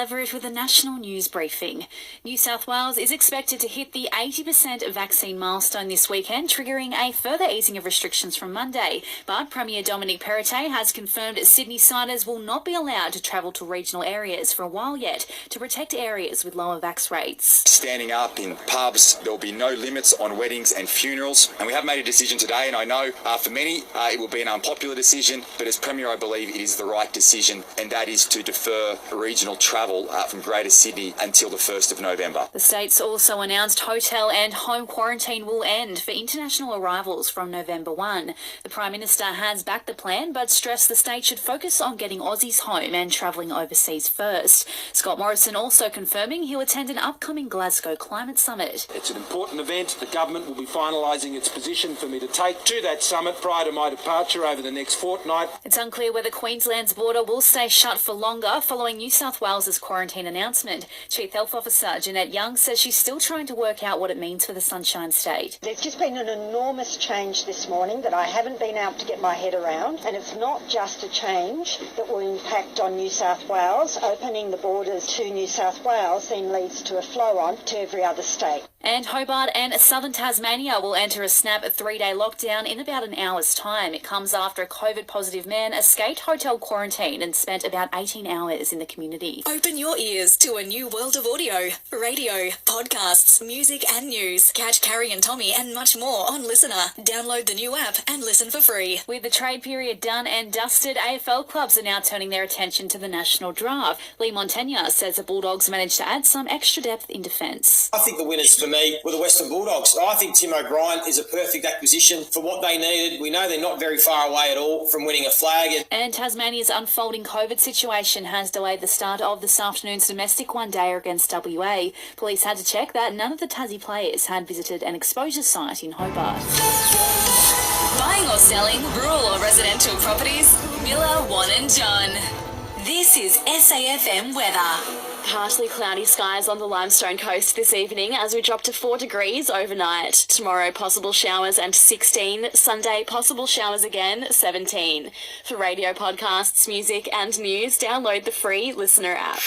Everett with a national news briefing. New South Wales is expected to hit the 80% vaccine milestone this weekend, triggering a further easing of restrictions from Monday. But Premier Dominic Perrottet has confirmed Sydney-siders will not be allowed to travel to regional areas for a while yet to protect areas with lower vax rates. Standing up in pubs, there will be no limits on weddings and funerals. And we have made a decision today, and I know for many it will be an unpopular decision, but as Premier I believe it is the right decision, and that is to defer regional travel from Greater Sydney until the 1st of November. The state's also announced hotel and home quarantine will end for international arrivals from November 1. The Prime Minister has backed the plan but stressed the state should focus on getting Aussies home and travelling overseas first. Scott Morrison also confirming he'll attend an upcoming Glasgow Climate Summit. It's an important event. The government will be finalising its position for me to take to that summit prior to my departure over the next fortnight. It's unclear whether Queensland's border will stay shut for longer following New South Wales's quarantine announcement. Chief Health Officer Jeanette Young says she's still trying to work out what it means for the Sunshine State. There's just been an enormous change this morning that I haven't been able to get my head around, and it's not just a change that will impact on New South Wales. Opening the borders to New South Wales then leads to a flow-on to every other state. And Hobart and southern Tasmania will enter a snap 3-day lockdown in about an hour's time. It comes after a COVID-positive man escaped hotel quarantine and spent about 18 hours in the community. Open your ears to a new world of audio, radio, podcasts, music and news. Catch Carrie and Tommy and much more on Listener. Download the new app and listen for free. With the trade period done and dusted, AFL clubs are now turning their attention to the national draft. Lee Montagna says the Bulldogs managed to add some extra depth in defence. I think the winners for me were the Western Bulldogs. I think Tim O'Brien is a perfect acquisition for what they needed. We know they're not very far away at all from winning a flag. And Tasmania's unfolding COVID situation has delayed the start of this afternoon's domestic one-dayer against WA. Police had to check that none of the Tassie players had visited an exposure site in Hobart. Buying or selling, rural or residential properties? Miller, Wan and John. This is SAFM weather. Partly cloudy skies on the Limestone coast this evening as we drop to 4 degrees overnight. Tomorrow, possible showers and 16. Sunday, possible showers again, 17. For radio podcasts, music and news, download the free Listener app.